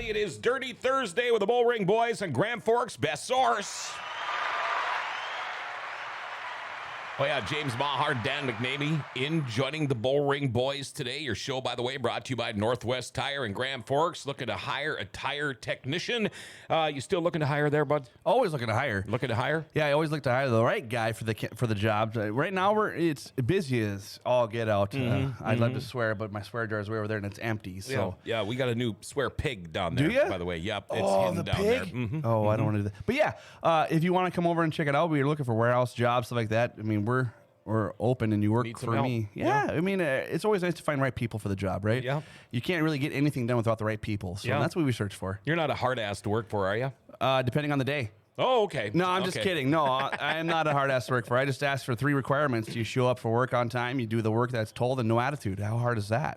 everybody. It is Dirty Thursday with the Bullring Boys and Grand Forks' best source. Oh, yeah, James Meagher, Dan McNamee in joining the Bullring Boys today. Your show, by the way, brought to you by Northwest Tire in Grand Forks. Looking to hire a tire technician. You still looking to hire there, bud? Always looking to hire. Looking to hire? Yeah, I always look to hire the right guy for the job. Right now, it's busy as all get out. I'd love to swear, but my swear jar is way over there and it's empty. So Yeah, we got a new swear pig down there, Do ya? by the way. Yep, it's Oh, hidden the down pig? there. Oh, I don't want to do that. But yeah, if you want to come over and check it out, we're looking for warehouse jobs, stuff like that. I mean, we're open and you work Need some for help. me. Yeah. I mean, it's always nice to find right people for the job, right? Yeah. You can't really get anything done without the right people. So Yeah. that's what we search for. You're not a hard ass to work for, are you? Depending on the day. Oh, okay. No, I'm just Okay. kidding. No, I am not a hard ass to work for. I just ask for 3 requirements. You show up for work on time, you do the work that's told, and no attitude. How hard is that?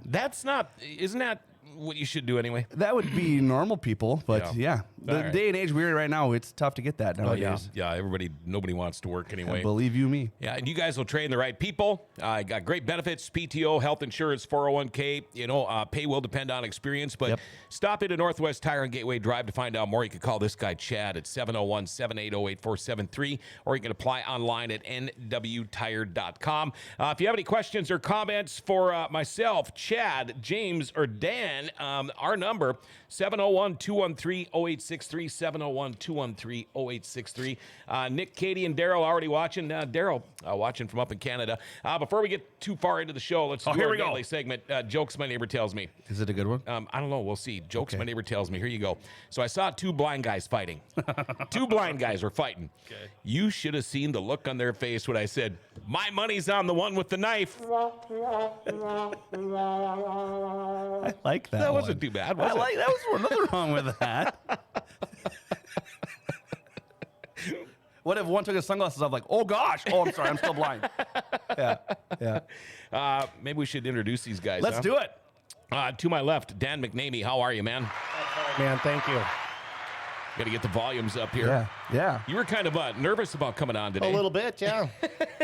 Isn't that what you should do anyway? That would be normal people, but yeah. The All right. day and age we're in right now, it's tough to get that nowadays. Yeah, nobody wants to work anyway. Believe you me. Yeah, and you guys will train the right people. Got great benefits, PTO, health insurance, 401k. Pay will depend on experience, but stop into Northwest Tire and Gateway Drive to find out more. You can call this guy, Chad, at 701-780-8473, or you can apply online at nwtire.com. If you have any questions or comments for myself, Chad, James, or Dan, our number, 701-213-0863, 701-213-0863. Nick, Katie, and Daryl already watching. Daryl watching from up in Canada. Before we get too far into the show, let's do our daily segment. Jokes My Neighbor Tells Me. Is it a good one? I don't know. We'll see. Jokes My Neighbor Tells Me. Here you go. So I saw 2 blind guys fighting. 2 blind guys were fighting. Okay. You should have seen the look on their face when I said, "My money's on the one with the knife." I like that. That wasn't too bad, was it? That was nothing wrong with that. What if one took his sunglasses off, like, oh gosh, oh I'm sorry, I'm still blind. Yeah. Maybe we should introduce these guys. Let's do it. To my left, Dan McNamee. How are you, man? Man, thank you. Got to get the volumes up here. Yeah. You were kind of nervous about coming on today. A little bit, yeah.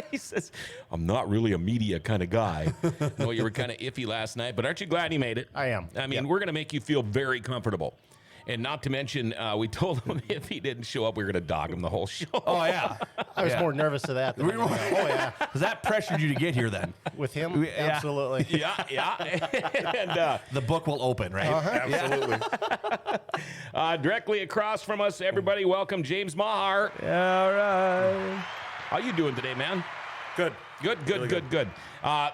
He says, "I'm not really a media kind of guy." No, you were kind of iffy last night, but aren't you glad you made it? I am. I mean, we're going to make you feel very comfortable. And not to mention, we told him if he didn't show up, we were going to dog him the whole show. Oh, yeah. I was more nervous of that than anything else. Oh, yeah. Because that pressured you to get here then. With him, absolutely. Yeah. And The book will open, right? Absolutely. directly across from us, everybody, welcome James Meagher. All right. How you doing today, man? Good. Good.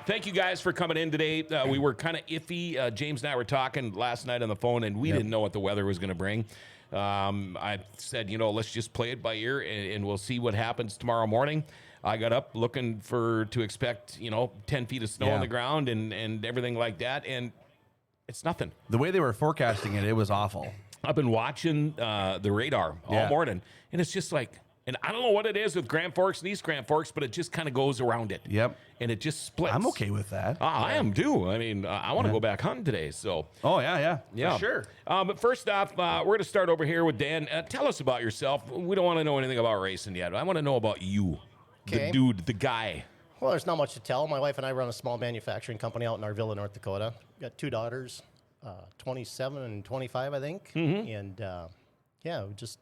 Thank you guys for coming in today. We were kind of iffy. James and I were talking last night on the phone, and we didn't know what the weather was going to bring. I said, let's just play it by ear, and we'll see what happens tomorrow morning. I got up looking to expect, 10 feet of snow on the ground and everything like that, and it's nothing. The way they were forecasting it, it was awful. I've been watching the radar all morning, and it's just like, and I don't know what it is with Grand Forks and East Grand Forks, but it just kind of goes around it. Yep. And it just splits. I'm okay with that. I am too. I mean, I want to go back hunting today. So. Oh, yeah. Yeah. For sure. But first off, we're going to start over here with Dan. Tell us about yourself. We don't want to know anything about racing yet. I want to know about you, the Okay. dude, the guy. Well, there's not much to tell. My wife and I run a small manufacturing company out in Arvilla, North Dakota. We've got 2 daughters, 27 and 25, I think. And, we just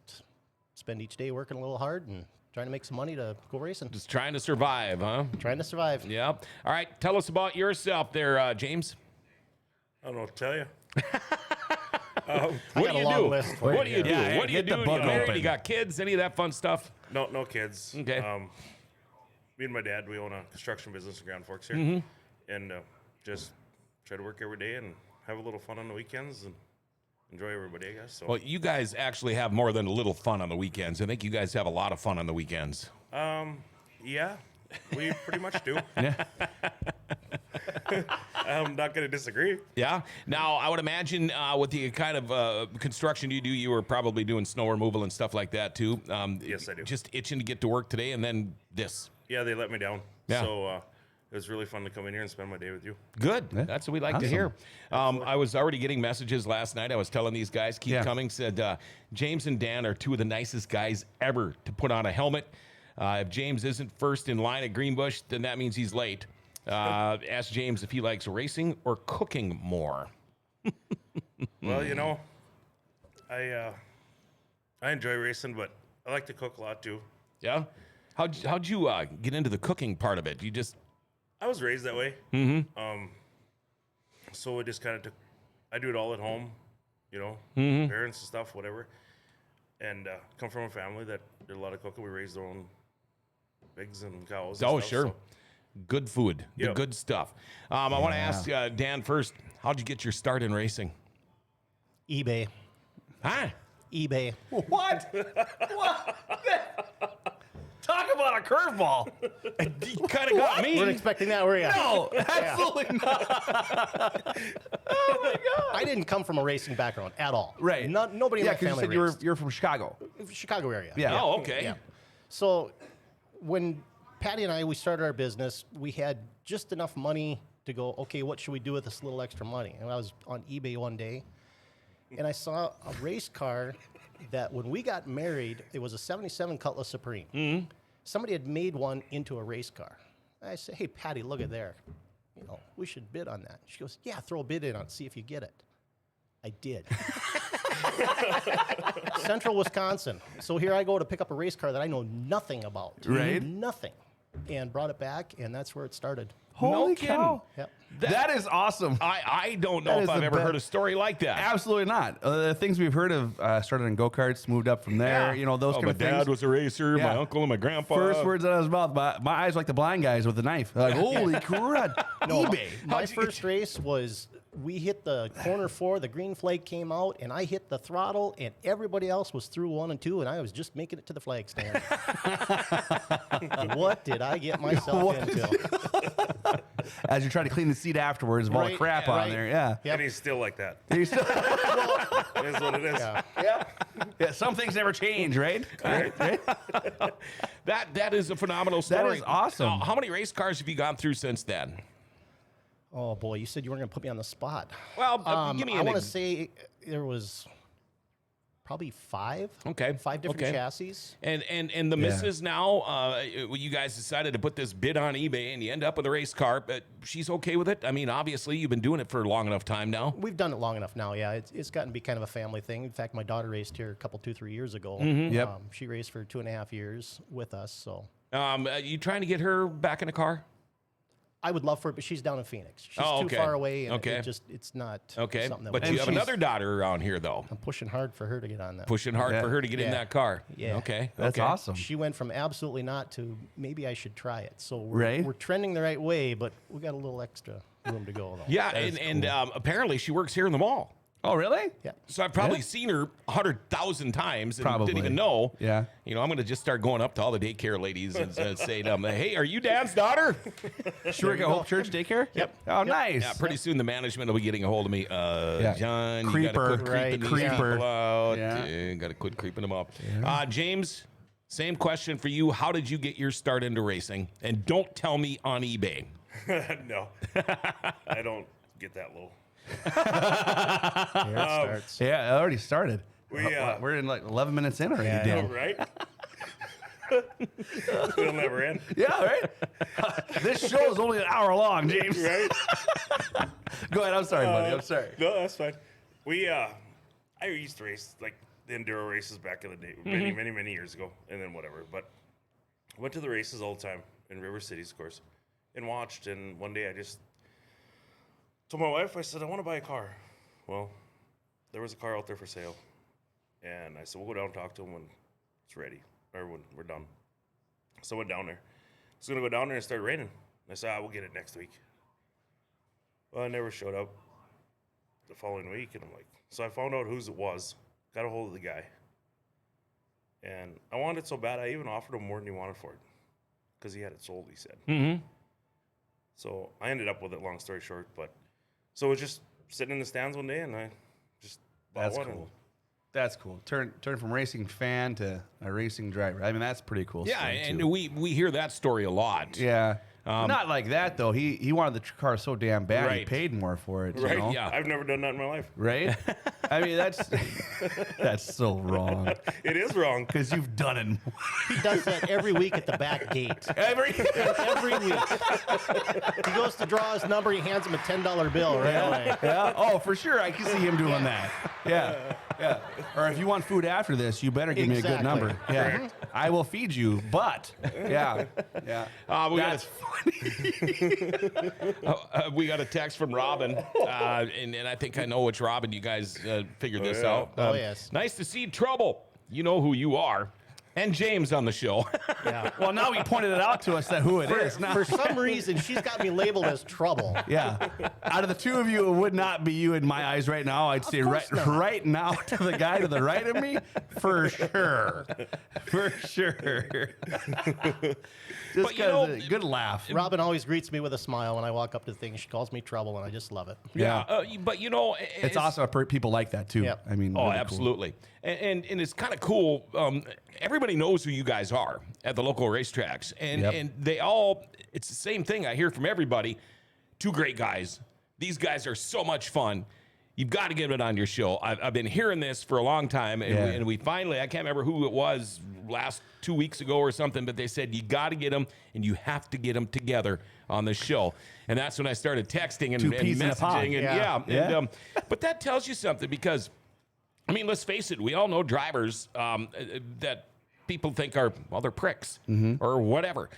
spend each day working a little hard and trying to make some money to go racing. Just trying to survive, huh? Trying to survive. Yeah. All right. Tell us about yourself there, James. I don't know what to tell you. What got do a you long do? list for What do you, you do? yeah. What do you Get the do? book You married? open. You got kids? Any of that fun stuff? No kids. Okay. Me and my dad, we own a construction business in Grand Forks here, and just try to work every day and have a little fun on the weekends and enjoy everybody, I guess. So, Well, you guys actually have more than a little fun on the weekends. I think you guys have a lot of fun on the weekends. yeah, we pretty much do. I'm not going to disagree. Yeah. Now, I would imagine with the kind of construction you do, you were probably doing snow removal and stuff like that too. Yes, I do. Just itching to get to work today, and then this. Yeah, they let me down. Yeah. So it was really fun to come in here and spend my day with you. Good. That's what we like to hear. I was already getting messages last night. I was telling these guys, keep coming. Said James and Dan are 2 of the nicest guys ever to put on a helmet. If James isn't first in line at Greenbush, then that means he's late. Ask James if he likes racing or cooking more. Well, I enjoy racing, but I like to cook a lot too. Yeah. How'd you get into the cooking part of it? You just I was raised that way. So it just kind of took. I do it all at home, parents and stuff, whatever. And come from a family that did a lot of cooking. We raised our own pigs and cows. And stuff, sure. so- Good food, the Yep. good stuff. I want to ask Dan first, how'd you get your start in racing? eBay. Huh? eBay. What? Talk about a curveball. You kind of got me. Weren't expecting that, were you? No, absolutely not. Oh my God. I didn't come from a racing background at all. Right. Nobody in Yeah, my because you family said raced. you're from Chicago. Chicago area. Yeah. Oh, okay. Yeah. So when Patty and we started our business, we had just enough money to go, okay, what should we do with this little extra money? And I was on eBay one day, and I saw a race car that when we got married, it was a 77 Cutlass Supreme. Mm-hmm. Somebody had made one into a race car. I said, hey, Patty, look at there. We should bid on that. She goes, yeah, throw a bid in on it, see if you get it. I did. Central Wisconsin. So here I go to pick up a race car that I know nothing about. Right. Nothing. And brought it back, and that's where it started. Holy kidding. cow. Yep. That is awesome. I don't know That if is I've the ever best. heard a story like that. Absolutely not. The things we've heard of started in go-karts, moved up from there, those kind my of things. dad was a racer, my Yeah. uncle and my grandpa. First words out of his mouth, my eyes like the blind guys with the knife. Like, holy crud. eBay. My first race was we hit the corner 4, the green flag came out, and I hit the throttle, and everybody else was through 1 and 2, and I was just making it to the flag stand. What did I get myself into? As you're trying to clean the seat afterwards of all the Right, crap yeah, on right. there. Yeah. Yep. And he's still like that. You still- It is what it is. Yeah. yeah, some things never change, right? Right. That is a phenomenal story. is awesome. How many race cars have you gone through since then? Oh, boy, you said you weren't going to put me on the spot. Well, give me I an want to say there was probably 5. Okay, 5 different okay. chassis. And the missus now, you guys decided to put this bid on eBay and you end up with a race car, but she's okay with it? I mean, obviously, you've been doing it for a long enough time now. We've done it long enough now, yeah. It's gotten to be kind of a family thing. In fact, my daughter raced here a couple, 2-3 years ago. Yep. She raced for 2.5 years with us, so You trying to get her back in a car? I would love for it, but she's down in Phoenix. She's Oh, too okay. far away, and Okay. it's not Okay, something that but we you do. have another daughter around here, though. I'm pushing hard for her to get on that. Pushing hard Yeah. for her to get in Yeah. that car. Yeah. Okay. That's okay. awesome. She went from absolutely not to maybe I should try it. So Right. we're trending the right way, but we got a little extra room to go, though. Yeah, and apparently she works here in the mall. Oh, really? Yeah. So I've probably Yeah. seen her 100,000 times and Probably. didn't even know. Yeah. I'm going to just start going up to all the daycare ladies and say to them, hey, are you Dan's daughter? She work at Hope Church Daycare? Yep. Oh, nice. Yeah, pretty soon the management will be getting a hold of me. John, you got to Creeper. quit creeping Right. these Creeper. people out. Yeah. Got to quit creeping them up. James, same question for you. How did you get your start into racing? And don't tell me on eBay. No, I don't get that low. Here it starts. Yeah, it already started. We're in like 11 minutes in already, Yeah, Dan. right. It'll never end. Yeah, right? This show is only an hour long, James. Right? Go ahead. I'm sorry, buddy. I'm sorry. No, that's fine. I used to race like the enduro races back in the day, many years ago, and then whatever. But went to the races all the time in River Cities, of course, and watched. And one day I just told my wife, I said, I want to buy a car. Well, there was a car out there for sale, and I said, we'll go down and talk to him when it's ready or when we're done. So I went down there. I was gonna go down there and start raining. I said, we'll get it next week. Well, I never showed up the following week, and I'm like, so I found out whose it was, got a hold of the guy, and I wanted it so bad I even offered him more than he wanted for it, because he had it sold, he said. Mm-hmm. So I ended up with it, long story short, but so it was just sitting in the stands one day, and I just bought That's one. cool. That's cool. Turn from racing fan to a racing driver. I mean, that's pretty cool. Yeah, story, and too. we hear that story a lot. Yeah. Not like that, though. He wanted the car so damn bad, he Right. paid more for it. Right? You know? Yeah. I've never done that in my life. Right? I mean, that's so wrong. It is wrong. Because you've done it. He does that every week at the back gate. Every Every week. He goes to draw his number, he hands him a $10 bill right away. Yeah. Oh, for sure. I can see him doing that. Yeah. Yeah. Or if you want food after this, you better give me a good Exactly. number. Yeah. Correct. I will feed you, but yeah. That's funny. we got a text from Robin, and I think I know which Robin you guys figured this out. Oh, yes. Nice to see Trouble. You know who you are. And James on the show. Yeah. Well, now he pointed it out to us that who it is. Now, For some reason, she's got me labeled as trouble. yeah. Out of the two of you, it would not be you in my eyes right now. I'd say course not. right now to the guy to the right of me, for sure. For sure. Just But, you know, good laugh. Robin always greets me with a smile when I walk up to things. She calls me trouble, and I just love it. Yeah. But, you know, It's awesome for people like that too. Yep. I mean, Oh, really cool. absolutely. And it's kind of cool. Everybody knows who you guys are at the local racetracks. And they all, it's the same thing I hear from everybody. Two great guys. These guys are so much fun. You've got to get it on your show. I've been hearing this for a long time. And we finally, I can't remember who it was last 2 weeks ago or something, but they said, you got to get them and you have to get them together on the show. And that's when I started texting and peas in a pod. messaging. But that tells you something because, I mean, let's face it, we all know drivers that people think are, well, they're pricks or whatever.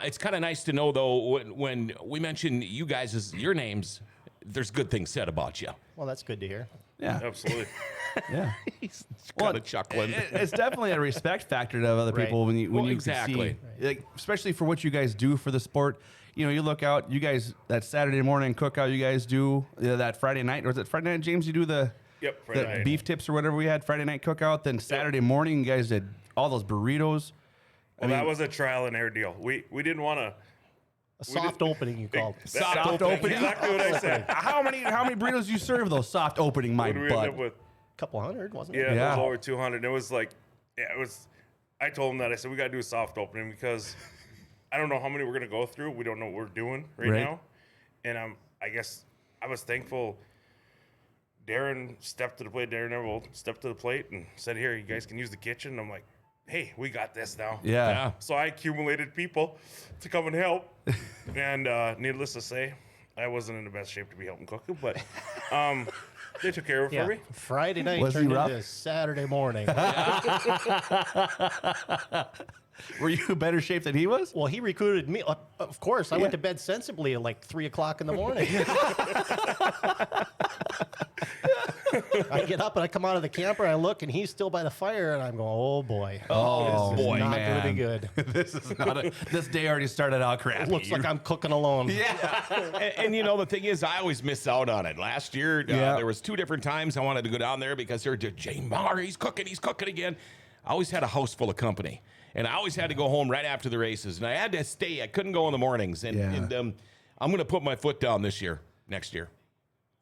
It's kind of nice to know, though, when we mention you guys as your names, there's good things said about you. Well, that's good to hear. Yeah. Absolutely. Yeah. He's kind of chuckling. It's definitely a respect factor to other people Right. when you exactly. can see, like, especially for what you guys do for the sport. You know, you look out, you guys, that Saturday morning cookout you guys do, that Friday night, or is it Friday night, James? You do the Friday night. beef tips or whatever we had Friday night cookout. Then Saturday morning, you guys did all those burritos. Well, that was a trial and error deal. We didn't want to. A soft opening, you called. Soft opening? Exactly what I said. How many burritos do you serve those soft opening, my What did we end butt? up with? Couple hundred, wasn't Yeah, it? Yeah. it was over 200. It was like, it was. I told him that. I said we got to do a soft opening because I don't know how many we're gonna go through. We don't know what we're doing right now, and I guess I was thankful. Darren stepped to the plate. Darren Neville stepped to the plate and said, "Here, you guys can use the kitchen." I'm like, "Hey, we got this now." Yeah. So I accumulated people to come and help, and needless to say, I wasn't in the best shape to be helping cook, but they took care of it Yeah. for me. Friday night Was he turned rough? into Saturday morning. Were you in better shape than he was? Well, he recruited me. Of course, I went to bed sensibly at like 3 o'clock in the morning. I get up and I come out of the camper and I look and he's still by the fire and I'm going, oh boy. Oh, this is boy, not man. going to be good. This is not this day already started out crappy. Looks like I'm cooking alone. Yeah. And you know, the thing is, I always miss out on it. Last year, there was 2 different times I wanted to go down there because they're just, Jane Meagher, he's cooking again. I always had a house full of company. And I always had to go home right after the races. And I had to stay. I couldn't go in the mornings. And I'm going to put my foot down next year.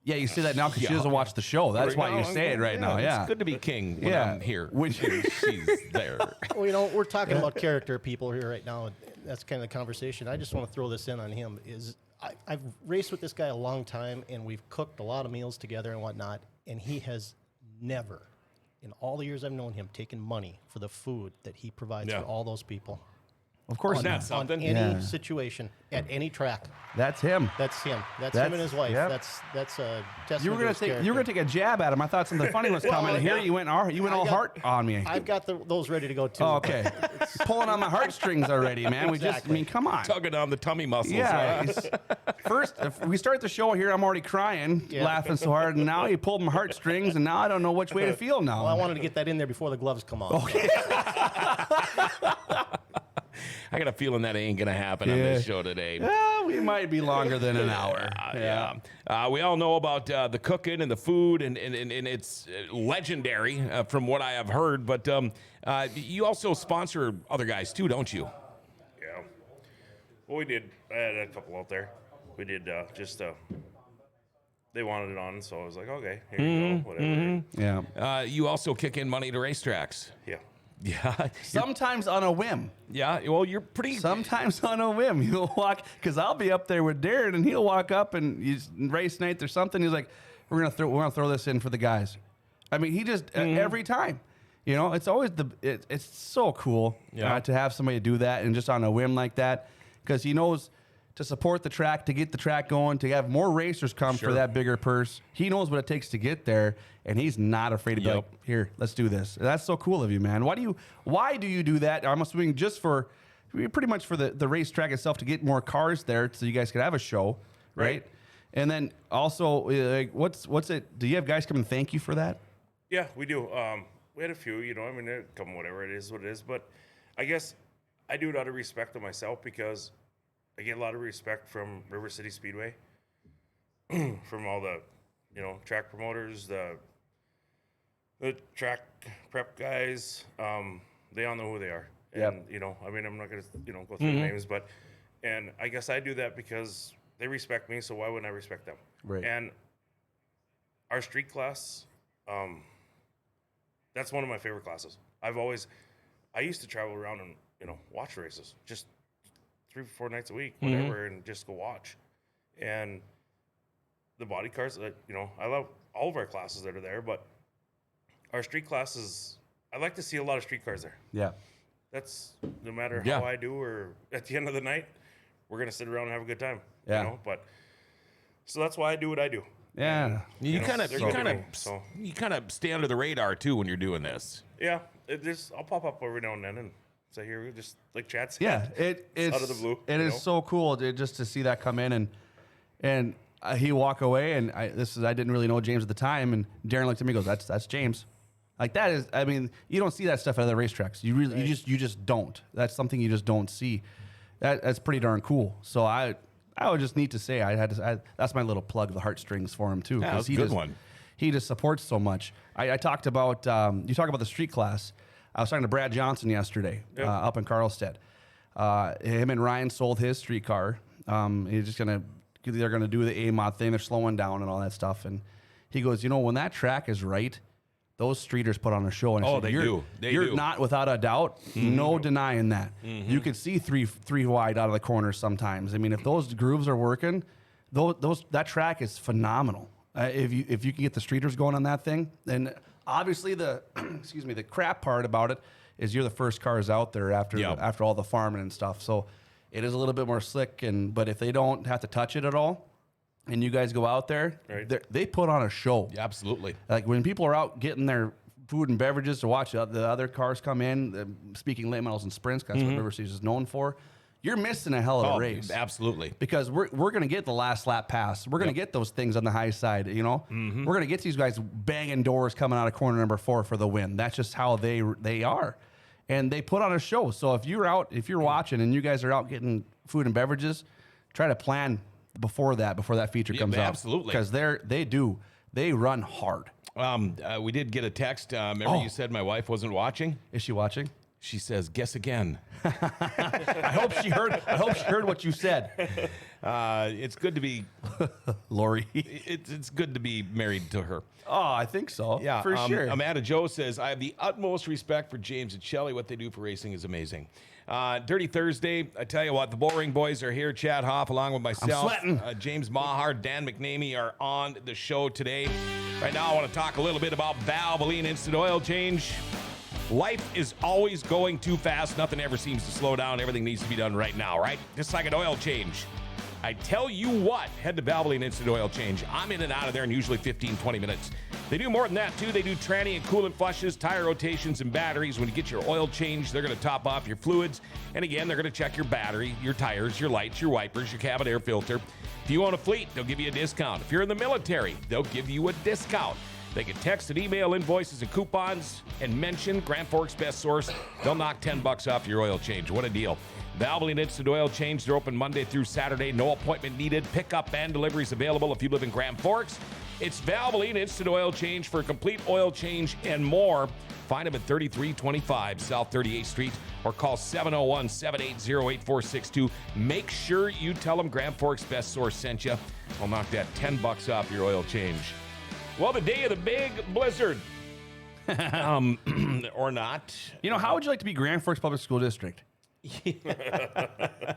Yeah, you say that now because she doesn't watch the show. That's why you say it right now. Yeah. It's good to be king when I'm here. When she's there. Well, you know, we're talking about character people here right now. And that's kind of the conversation. I just want to throw this in on him. I've raced with this guy a long time, and we've cooked a lot of meals together and whatnot, and he has never, in all the years I've known him, taken money for the food that he provides for all those people. Of course, That's something. On any situation, at any track. that's him. That's him. That's him and his wife. yep. That's a testament You were to gonna his take character. a jab at him. I thought something funny was coming. And here you went all heart on me. I've got those ready to go too. Oh, okay. Pulling on my heartstrings already, man. Exactly. Come on. Tugging on the tummy muscles. Yeah. First, if we start the show here, I'm already crying, laughing so hard, and now he pulled my heartstrings, and now I don't know which way to feel now. Well, I wanted to get that in there before the gloves come off. Okay. I got a feeling that ain't going to happen on this show today. Well, we might be longer than an hour. We all know about the cooking and the food, and it's legendary from what I have heard. But you also sponsor other guys too, don't you? Yeah. Well, we did. I had a couple out there. We did they wanted it on, so I was like, okay, here you go, whatever. Yeah. You also kick in money to racetracks. Yeah. Yeah. Sometimes on a whim. Yeah. Well, you're pretty. Sometimes on a whim. You'll walk, because I'll be up there with Darren, and he'll walk up and he's race night or something. He's like, we're gonna throw this in for the guys. I mean, he just every time. You know, it's always it's so cool to have somebody do that and just on a whim like that, because he knows to support the track, to get the track going, to have more racers come for that bigger purse. He knows what it takes to get there, and he's not afraid to be like, here, let's do this. That's so cool of you, man. Why do you do that? I'm assuming just pretty much for the racetrack itself, to get more cars there so you guys could have a show, right? And then also, like, what's it? Do you have guys come and thank you for that? Yeah, we do. We had a few, I mean, they come whatever it is, what it is. But I guess I do it out of respect of myself because I get a lot of respect from River City Speedway, from all the, track promoters, the track prep guys. They all know who they are. And, I mean, I'm not going to, go through the names, and I guess I do that because they respect me, so why wouldn't I respect them? Right. And our street class, that's one of my favorite classes. I used to travel around and, watch races, just 3 or 4 nights a week, whatever, and just go watch. And the body cars, I love all of our classes that are there, but our street classes, I like to see a lot of street cars there. Yeah. That's no matter how I do, or at the end of the night, we're going to sit around and have a good time. Yeah. But so that's why I do what I do. Yeah. And, You kind of stay under the radar too when you're doing this. Yeah. I'll pop up every now and then and say, here, just like Chad said. Yeah. It's out of the blue. It is so cool just to see that come in and he walk away, and I didn't really know James at the time, and Darren looked at me and goes, that's James. Like, that is, I mean, you don't see that stuff at other racetracks. You just don't. That's something you just don't see. That's pretty darn cool. So I would just need to say that's my little plug of the heartstrings for him too. Yeah, that's a good one. He just supports so much. I talked about you talk about the street class. I was talking to Brad Johnson yesterday up in Carlstead. Him and Ryan sold his street car. They're gonna do the A-mod thing. They're slowing down and all that stuff. And he goes, when that track is right, those streeters put on a show. And I said, they do. They you're do. not without a doubt. No denying that. You could see three wide out of the corners sometimes. I mean, if those grooves are working, that track is phenomenal. If you can get the streeters going on that thing, and obviously the the crap part about it is you're the first cars out there after all the farming and stuff. So it is a little bit more slick. But if they don't have to touch it at all, and you guys go out there, they put on a show. Yeah, absolutely. Like when people are out getting their food and beverages to watch the other cars come in, speaking late models and sprints, that's what River Series is known for, you're missing a hell of a race. Absolutely. Because we're going to get the last lap pass. We're going to get those things on the high side, We're going to get these guys banging doors coming out of corner number 4 for the win. That's just how they are. And they put on a show. So if you're watching and you guys are out getting food and beverages, try to plan before that feature comes out. Absolutely. Because they run hard. We did get a text. Remember you said my wife wasn't watching? Is she watching? She says, guess again. I hope she heard what you said. It's good to be Lori. It's good to be married to her. Oh, I think so. Yeah, for sure. Amanda Joe says, I have the utmost respect for James and Shelley. What they do for racing is amazing. Dirty Thursday, I tell you what, the Bullring boys are here. Chad Hoff, along with myself. I'm sweating. James Meagher, Dan McNamee are on the show today. Right now, I want to talk a little bit about Valvoline Instant Oil Change. Life is always going too fast. Nothing ever seems to slow down. Everything needs to be done right now, right? Just like an oil change. I tell you what, head to Valvoline Instant Oil Change. I'm in and out of there in usually 15, 20 minutes. They do more than that, too. They do tranny and coolant flushes, tire rotations, and batteries. When you get your oil change, they're going to top off your fluids. And again, they're going to check your battery, your tires, your lights, your wipers, your cabin air filter. If you own a fleet, they'll give you a discount. If you're in the military, they'll give you a discount. They can text and email invoices and coupons and mention Grand Forks Best Source. They'll knock $10 off your oil change. What a deal. Valvoline Instant Oil Change. They're open Monday through Saturday. No appointment needed. Pickup and deliveries available if you live in Grand Forks. It's Valvoline Instant Oil Change for complete oil change and more. Find them at 3325 South 38th Street or call 701-780-8462. Make sure you tell them Grand Forks Best Source sent you. I'll knock that $10 off your oil change. Well, the day of the big blizzard. Or not. How would you like to be Grand Forks Public School District?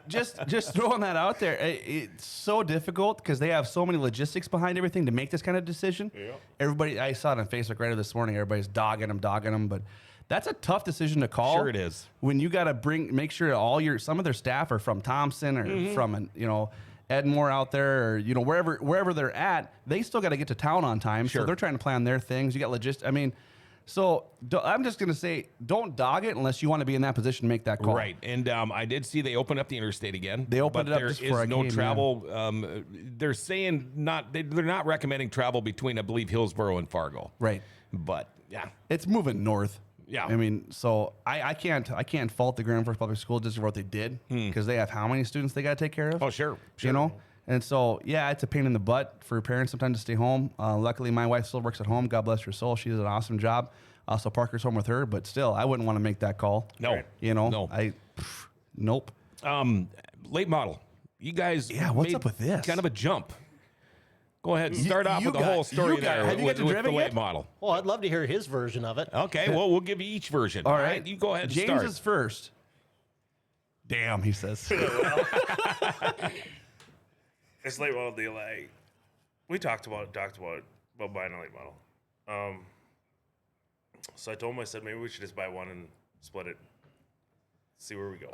just throwing that out there. It's so difficult because they have so many logistics behind everything to make this kind of decision. Yeah. Everybody, I saw it on Facebook right this morning. Everybody's dogging them, but That's a tough decision to call. Sure it is. When you got to make sure some of their staff are from Thompson or from, Edmore out there, or wherever they're at, they still got to get to town on time. Sure. So they're trying to plan their things. You got I'm just gonna say, don't dog it unless you want to be in that position to make that call. Right, and I did see they opened up the interstate again. They opened but it up there just is before I no came, travel. They're saying they're not recommending travel between, I believe, Hillsborough and Fargo. Right. But yeah, It's moving north. Yeah. I mean, so I can't fault the Grand Forks Public School District for what they did, because they have how many students they got to take care of? oh sure. And so, yeah, it's a pain in the butt for parents sometimes to stay home. Luckily, my wife still works at home. God bless her soul. She does an awesome job. So Parker's home with her, but still, I wouldn't want to make that call. No. No. Nope. Late model. You guys, Yeah, what's made up with this? Kind of a jump. Go ahead, start off with the whole story there have you got with to the drive it late yet? model. Well, I'd love to hear his version of it. Okay, well, we'll give you each version. All right. You go ahead and James start. is first. Damn, he says. This late model deal, we talked about buying a late model. So I told him, I said, maybe we should just buy one and split it. See where we go.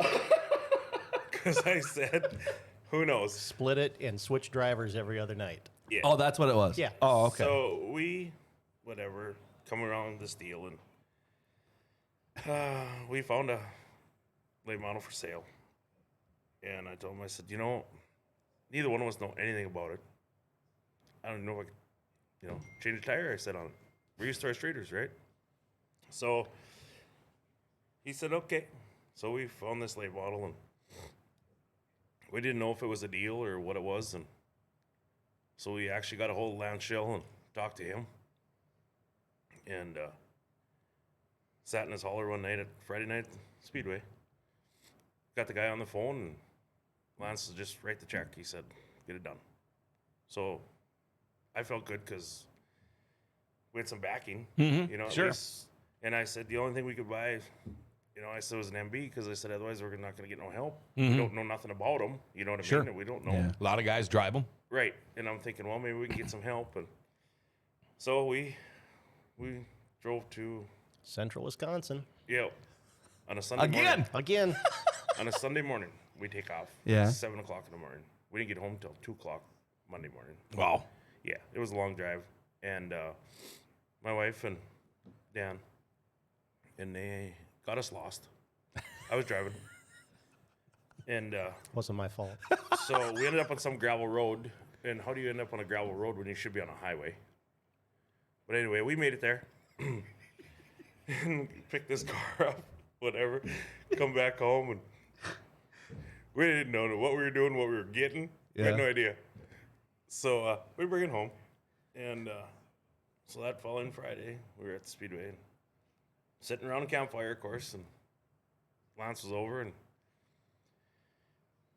Because I said, who knows? Split it and switch drivers every other night. Yeah. Oh, that's what it was. Yeah. Oh, okay. So we, come around with this deal, and we found a late model for sale. And I told him, I said, neither one of us know anything about it. I don't know if I could, change a tire, I said on it. We're used to our streeters, right? So he said, okay. So we found this late model, and we didn't know if it was a deal or what it was. And so we actually got a hold of Lance Shell and talked to him. And sat in his hauler one night Friday night at Speedway. Got the guy on the phone, and Lance said, just write the check. He said, get it done. So I felt good because we had some backing, at Sure. least. And I said, the only thing we could buy, I said it was an MB, because I said, otherwise we're not going to get no help. We don't know nothing about them. You know what I Sure. mean? We don't know. Yeah. A lot of guys drive them. Right. And I'm thinking, well, maybe we can get some help. And so we drove to, Central Wisconsin. on a Sunday Again? Again. On a Sunday morning, we take off. Yeah. 7 o'clock in the morning. We didn't get home till 2 o'clock Monday morning. Wow. Yeah, it was a long drive. And my wife and Dan, and they got us lost. I was driving. And Wasn't my fault. so we ended up on some gravel road. And how do you end up on a gravel road when you should be on a highway? But anyway, we made it there. And picked this car up, whatever. Come back home, and we didn't know what we were doing, what we were getting. We had Yeah. no idea. So we bring it home. And so that following Friday, we were at the Speedway and sitting around a campfire, of course, and Lance was over, and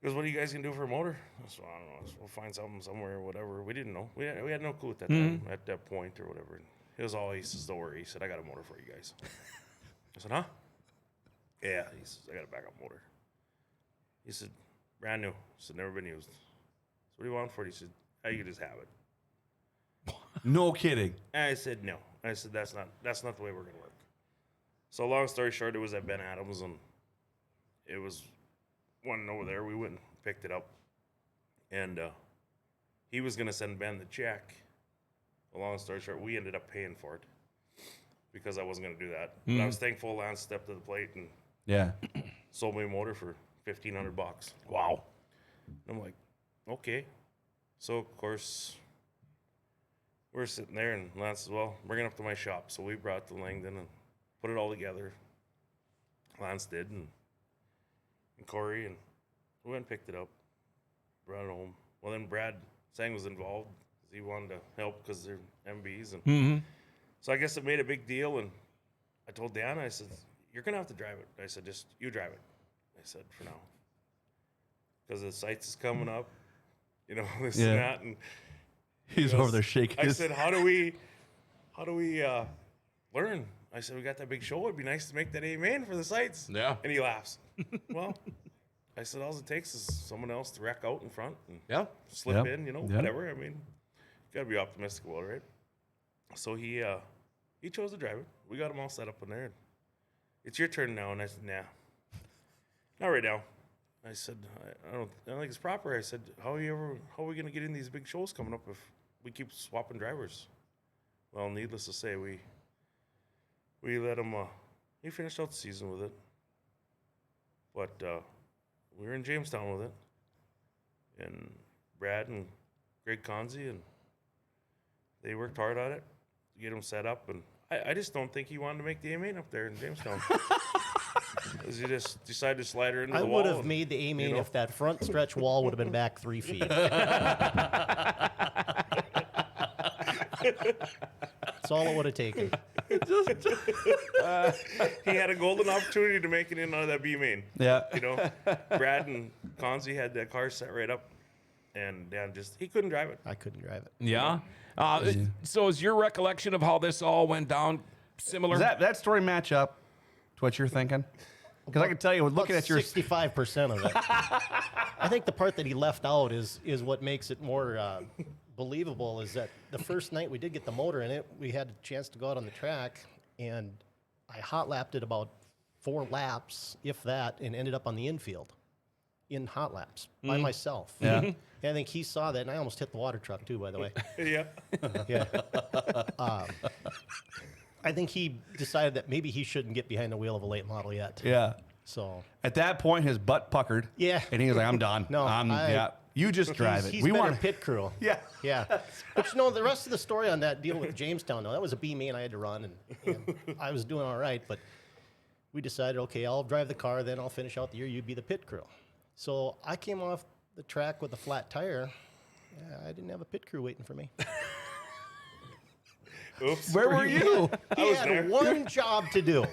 he goes, what are you guys going to do for a motor? I said, I don't know. We'll find something somewhere or whatever. We didn't know. We had no clue at that time, at that point or whatever. And he says, don't worry. He said, I got a motor for you guys. I said, huh? Yeah. He says, I got a backup motor. He said, brand new. He said, never been used. So what do you want for it? He said, you can just have it. No kidding. And I said, no. I said, that's not the way we're going to work. So long story short, it was at Ben Adams, and it was one over there. We went and picked it up, and he was going to send Ben the check. Long story short, we ended up paying for it because I wasn't going to do that. But I was thankful Lance stepped to the plate and Yeah. sold me a motor for $1,500. Wow. I'm like, okay. So, of course, we're sitting there, and Lance says, well, bring it up to my shop. So we brought the Langdon and put it all together. Lance did, and Corey, and we went and picked it up, brought it home. Well, then Brad Sang was involved. He wanted to help because they're MBs. And so I guess it made a big deal, and I told Dan, I said, you're going to have to drive it. I said, just you drive it. I said, for now. Because the sites is coming up, this and that. And He's over there shaking I his said, how do we learn? I said, we got that big show. It'd be nice to make that A-main for the sites. Yeah. And he laughs. Well, I said, all it takes is someone else to wreck out in front and Yeah. slip Yep. in, Yep. whatever. I mean, you got to be optimistic about it, right? So he chose to drive it. We got him all set up in there. it's your turn now. And I said, nah, not right now. I said, I don't think it's proper. I said, how are we going to get in these big shows coming up if we keep swapping drivers? Well, needless to say, we let him, he finished out the season with it. But we were in Jamestown with it. And Brad and Greg Conzi, and they worked hard on it to get him set up. And I just don't think he wanted to make the A-main up there in Jamestown. Because he just decided to slide her into the wall. I would have made the A-main if that front stretch wall would have been back 3 feet. That's all it would have taken. He had a golden opportunity to make it in out of that B-main. Yeah. You know, Brad and Conzi had that car set right up, and Dan he couldn't drive it. I couldn't drive it. Yeah. So is your recollection of how this all went down similar? Does that story match up to what you're thinking? Because I can tell you, looking at your 65% of it. I think the part that he left out is what makes it more believable. Is that the first night we did get the motor in it, we had a chance to go out on the track, and I hot lapped it about 4 laps, if that, and ended up on the infield in hot laps by myself. Yeah. And I think he saw that, and I almost hit the water truck too, by the way. Yeah. Yeah. I think he decided that maybe he shouldn't get behind the wheel of a late model yet. yeah. So At that point, his butt puckered. Yeah. And he was like, "I'm done. No, yeah. You just drive it. he's We been want a pit crew. Yeah. Yeah. But the rest of the story on that deal with Jamestown, though, that was a B-main I had to run, and I was doing all right, but we decided, okay, I'll drive the car, then I'll finish out the year, you be the pit crew. So I came off the track with a flat tire. Yeah, I didn't have a pit crew waiting for me. Oops. Where were you? He had one job to do.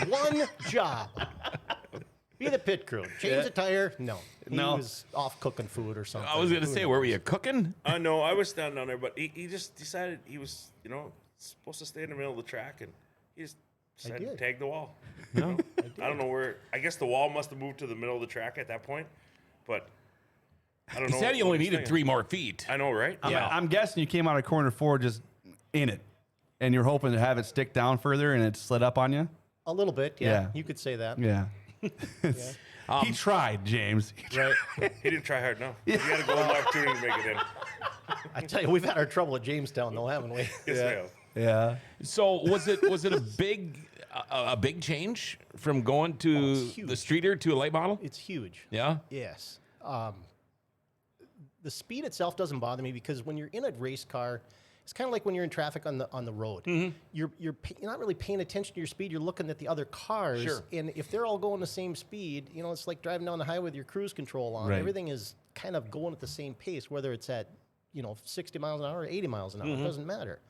One job. Be the pit crew. Change the tire? No. He was off cooking food or something. I was going to say, where were you cooking? No, I was standing down there, but he just decided he was, supposed to stay in the middle of the track, and he just decided to tag the wall. No, I don't know where. I guess the wall must have moved to the middle of the track at that point, but I don't know. He said he only needed 3 more feet. I know, right? I'm guessing you came out of corner 4 just in it, and you're hoping to have it stick down further, and it slid up on you. A little bit, yeah. Yeah. You could say that. Yeah. He tried, James. Right. He didn't try hard enough. He had a golden opportunity to make it in. I tell you, we've had our trouble at Jamestown, though, haven't we? Yes, we have. Yeah. So was it a big change from going to huge. the streeter to a late model? It's huge. Yeah. Yes. The speed itself doesn't bother me because when you're in a race car, it's kind of like when you're in traffic on the road. Mm-hmm. You're not really paying attention to your speed. You're looking at the other cars, Sure. and if they're all going the same speed, it's like driving down the highway with your cruise control on. Right. Everything is kind of going at the same pace, whether it's at 60 miles an hour or 80 miles an hour. Mm-hmm. It doesn't matter.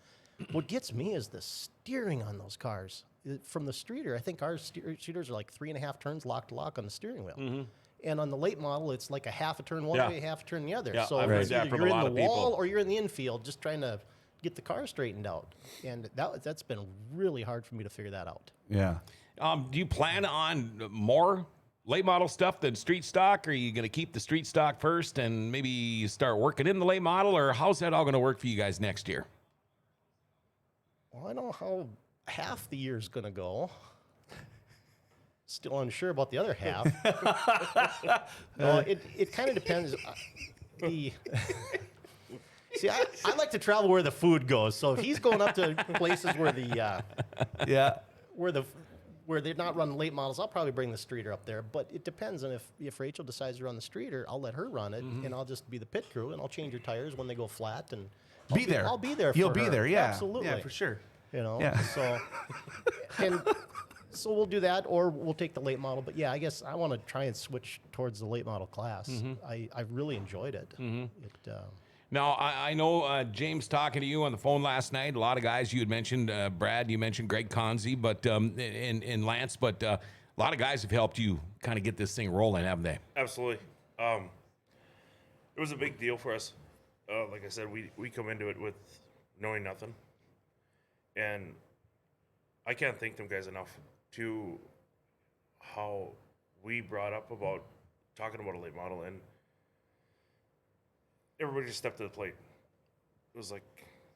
What gets me is the steering on those cars. From the streeter, I think our streeters are like 3.5 turns lock to lock on the steering wheel. Mm-hmm. And on the late model, it's like a half a turn one way, half a turn the other. Yeah, so I've heard it's that either from you're a in lot the of people. wall or you're in the infield just trying to get the car straightened out. And that's been really hard for me to figure that out. Yeah. Do you plan on more late model stuff than street stock? Or are you going to keep the street stock first and maybe start working in the late model? Or how's that all going to work for you guys next year? Well, I know how half the year's going to go. Still unsure about the other half. It kind of depends. See, I like to travel where the food goes. So if he's going up to places where where they're not running late models, I'll probably bring the streeter up there. But it depends on if Rachel decides to run the streeter, I'll let her run it, and I'll just be the pit crew, and I'll change her tires when they go flat, and I'll be there. You'll for be her. there, yeah. Absolutely. Yeah, for sure. Yeah. So we'll do that, or we'll take the late model. But yeah, I guess I want to try and switch towards the late model class. I really enjoyed it. Now, I know James talking to you on the phone last night. A lot of guys you had mentioned, Brad, you mentioned Greg Conzi, but and Lance, but a lot of guys have helped you kind of get this thing rolling, haven't they? Absolutely. It was a big deal for us. Like I said, we come into it with knowing nothing. And I can't thank them guys enough to how we brought up about talking about a late model, and everybody just stepped to the plate. It was like,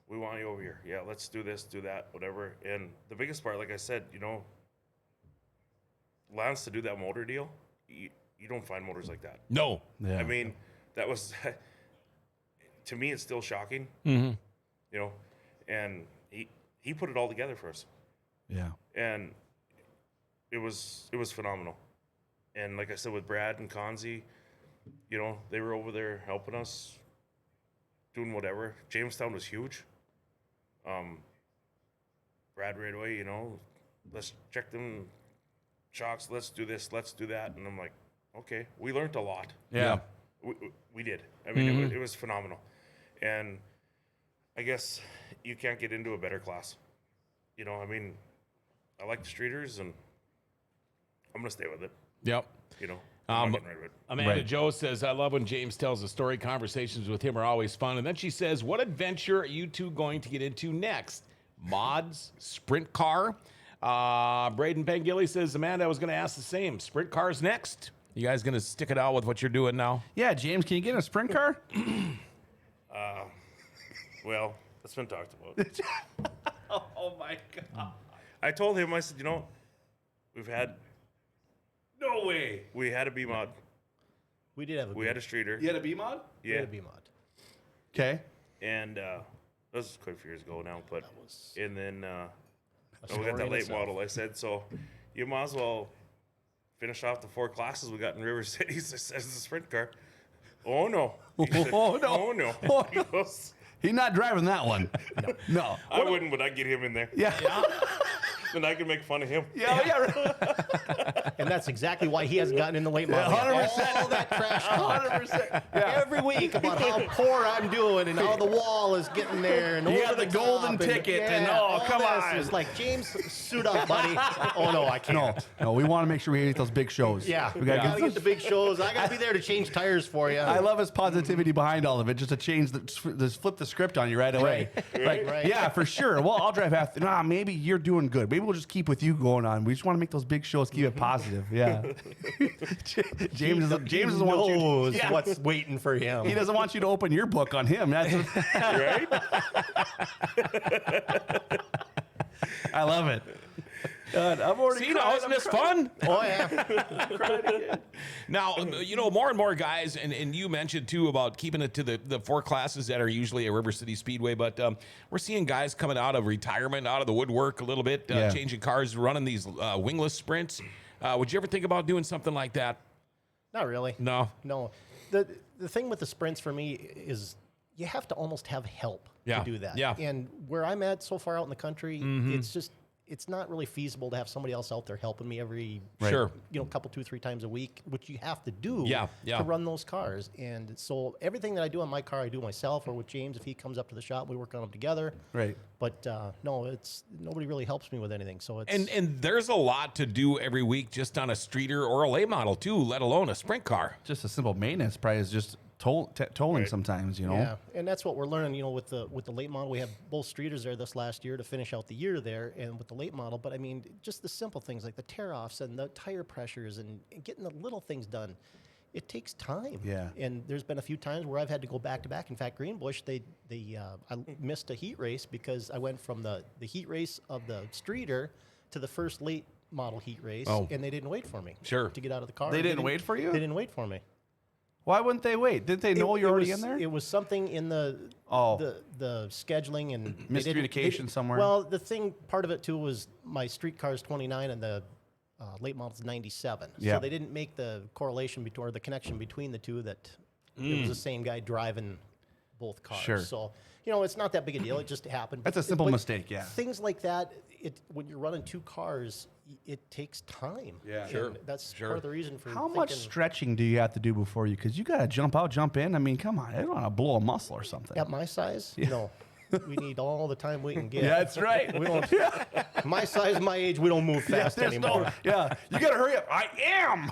we want you over here. Yeah, let's do this, do that, whatever. And the biggest part, like I said, Lance to do that motor deal, you don't find motors like that. No. Yeah. I mean, that was to me, it's still shocking. Mm-hmm. You know, and he put it all together for us, Yeah. and it was phenomenal. And like I said, with Brad and Conzi, you know, they were over there helping us, doing whatever. Jamestown was huge. Brad right away, you know, let's check them shocks. Let's do this. Let's do that. And I'm like, okay, we learned a lot. Yeah. We did. I mean, it was phenomenal. And I guess you can't get into a better class. You know, I mean, I like the streeters, and I'm going to stay with it. Yep. You know, I'm not getting rid of it. Amanda Right. Joe says, I love when James tells a story. Conversations with him are always fun. And then she says, what adventure are you two going to get into next? Mods? Sprint car? Braden Pengilly says, Amanda, I was going to ask the same. Sprint cars next? You guys going to stick it out with what you're doing now? Yeah, James, can you get in a sprint car? Well, that's been talked about. Oh my God. I told him, I said, you know, we had a B mod. We did have a We had a streeter. You had a B mod? we had Yeah. a B mod. Okay. And that was quite a few years ago now. But was and then we story got that in late itself. model. I said, so you might as well finish off the 4 classes we got in River Cities. I said, it's a sprint car. Oh no. He said, Oh, no. Oh no. Oh, He goes, He's not driving that one. No. I wouldn't, but I'd get him in there. Yeah. Then I could make fun of him. Yeah. Right. And that's exactly why he hasn't gotten in the late model. yet. 100%. All that trash talk 100%. Yeah. every week about how poor I'm doing and how the wall is getting there and You over got the top golden ticket and, oh, all come this on. is like, James, suit up, buddy. Oh no, I can't. No, we want to make sure we get those big shows. Yeah, we we gotta gotta get the big shows. I gotta be there to change tires for you. I love his positivity behind all of it, just to change just flip the script on you right away. Like, Right. yeah, for sure. Well, I'll drive after. Nah, maybe you're doing good. Maybe we'll just keep with you going on. We just want to make those big shows, keep it positive. Yeah. James doesn't want you. knows Yeah. what's waiting for him. He doesn't want you to open your book on him. That's Right? I love it. God, I'm already See, now, isn't this fun? Oh yeah. Now, you know, more and more guys, and you mentioned too about keeping it to the 4 classes that are usually at River City Speedway, but we're seeing guys coming out of retirement, out of the woodwork a little bit, Yeah. changing cars, running these wingless sprints. Would you ever think about doing something like that? Not really. No. No. The thing with the sprints for me is you have to almost have help Yeah. to do that. Yeah. And where I'm at so far out in the country, it's not really feasible to have somebody else out there helping me every Sure. couple 2-3 times a week, which you have to do Yeah, yeah. to run those cars. And so everything that I do on my car, I do myself or with James. If he comes up to the shop, we work on them together. Right. But no, it's nobody really helps me with anything. So it's And there's a lot to do every week just on a streeter or a late model too, let alone a sprint car. Just a simple maintenance probably is just tolling sometimes, you know. yeah, and that's what we're learning. You know, with the late model, we have both streeters there this last year to finish out the year there, and with the late model. But I mean, just the simple things like the tear offs and the tire pressures and getting the little things done. It takes time. Yeah. And there's been a few times where I've had to go back to back. In fact, Greenbush, I missed a heat race because I went from the heat race of the streeter to the first late model heat race, Oh. and they didn't wait for me. Sure. To get out of the car. They didn't wait for you? They didn't wait for me. Why wouldn't they wait? Didn't they know you're already was, in there? It was something in the scheduling and they didn't- Miscommunication somewhere. Well, the thing, part of it too was my street car is 29 and the late model's 97. Yeah. So they didn't make the correlation between, or the connection between the two that it was the same guy driving both cars. Sure. So, it's not that big a deal. It just happened. That's a simple But mistake, yeah. Things like that, when you're running 2 cars, it takes time. Yeah. And Sure. That's Sure. part of the reason for How much thinking- stretching do you have to do before you? Because you got to jump out, jump in. I mean, come on. I don't want to blow a muscle or something. At my size, no. We need all the time we can get. Yeah, that's right. We don't. My size, my age, we don't move fast There's anymore. yeah, you got to hurry up. I am.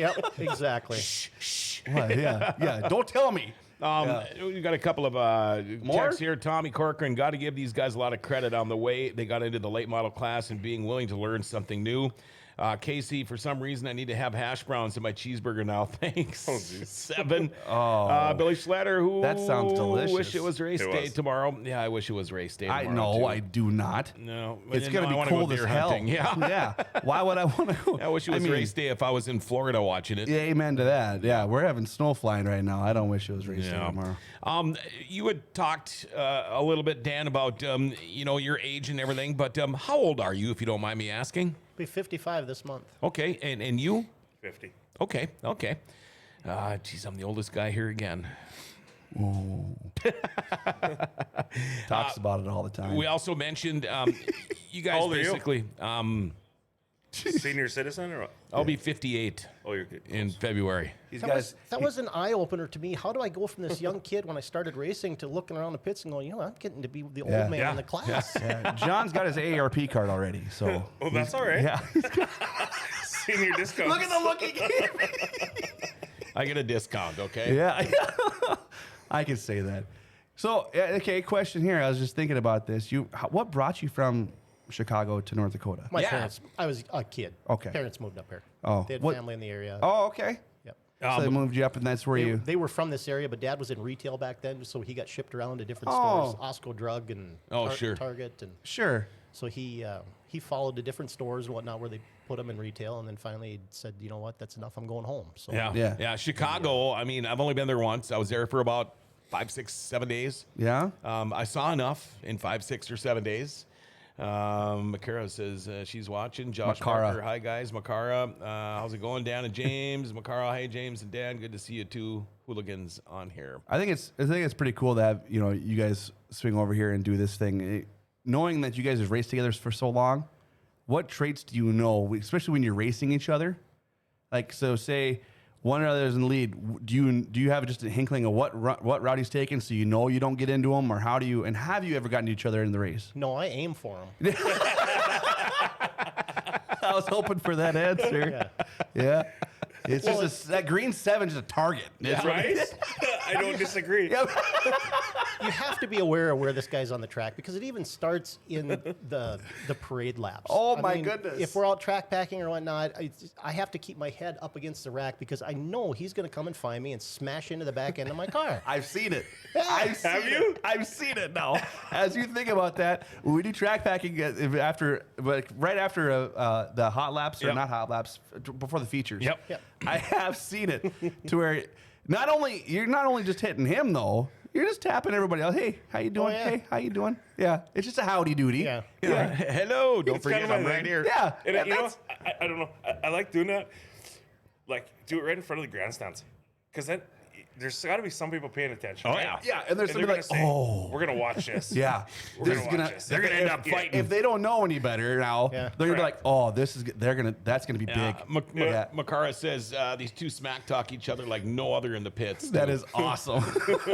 Yep, exactly. What? Yeah. Don't tell me. We got a couple of texts here. Tommy Corcoran, got to give these guys a lot of credit on the way they got into the late model class and being willing to learn something new. Casey, for some reason, I need to have hash browns in my cheeseburger now. Thanks. 7. Billy Schlatter, who That sounds delicious. wish it was race It day was. tomorrow. Yeah, I wish it was race day I tomorrow. no, I do not. No. It's No, going I to wanna be go cold as deer hell. hunting. Yeah. Yeah. Why would I want to go? I wish it was race day if I was in Florida watching it. Yeah, amen to that. Yeah, we're having snow flying right now. I don't wish it was race day tomorrow. You had talked a little bit, Dan, about your age and everything, but how old are you, if you don't mind me asking? Be 55 this month. Okay, and you? 50. Okay. Geez, I'm the oldest guy here again. Talks about it all the time. We also mentioned you guys old are you? basically. Senior citizen or what? I'll be 58 Oh, you're good. in February. These That guys, was an eye opener to me. How do I go from this young kid when I started racing to looking around the pits and going, I'm getting to be the old man Yeah. in the class. yeah, John's got his AARP card already, so Oh, that's all right. yeah. Senior discount. Look at the look he gave. I get a discount, okay? Yeah, I can say that. So, okay, question here. I was just thinking about this. What brought you from Chicago to North Dakota? My Yeah. parents, I was a kid. Okay. Parents moved up here. Oh, They had what- family in the area. Oh, okay. Yep. So they moved you up, and that's where you. They were from this area, but Dad was in retail back then, so he got shipped around to different Oh. stores, Osco Drug and Sure. Target, and Sure. so he followed the different stores and whatnot where they put him in retail, and then finally said, you know what, that's enough. I'm going home. So Yeah. Chicago, I mean, I've only been there once. I was there for about 5, 6, 7 days. Yeah. I saw enough in 5, 6, or 7 days. Makara says she's watching. Josh Makara. Parker, hi guys. Makara, how's it going? Dan and James. Makara, hey James and Dan. Good to see you two hooligans on here. I think it's pretty cool to have you guys swing over here and do this thing. Knowing that you guys have raced together for so long, what traits do you know, especially when you're racing each other? Like, so say one or other is in the lead. Do you have just a hinkling of what route he's taking, so you know you don't get into him, or how do you? And have you ever gotten to each other in the race? no, I aim for him. I was hoping for that answer. Yeah. It's Well, just that green 7's just a target. It's Right? I don't disagree. You have to be aware of where this guy's on the track because it even starts in the parade laps. Oh, I my mean, goodness. If we're out track packing or whatnot, I have to keep my head up against the rack because I know he's going to come and find me and smash into the back end of my car. I've seen it. Have you? I've seen it now. As you think about that, when we do track packing right after the hot laps or Yep. not hot laps, before the features. Yep. I have seen it to where you're not only just hitting him though, you're just tapping everybody else. Hey, how you doing? yeah. Hey, how you doing? Yeah, it's just a howdy doody. Yeah. Hello. Don't It's forget, kind of I'm my right thing. here. Yeah, And and you know, that's- I don't know. I like doing that. Like, do it right in front of the grandstands. Because then there's got to be some people paying attention. Oh, right? yeah. yeah, and there's And they're somebody gonna like, say, oh, we're going to watch this. yeah, We're this going is to gonna. watch this. They're gonna end up fighting. If they don't know any better now, Yeah. they're gonna be Right. like, oh, that's gonna be Yeah, big. Yeah. Makara says these two smack talk each other like no other in the pits. That too. is awesome.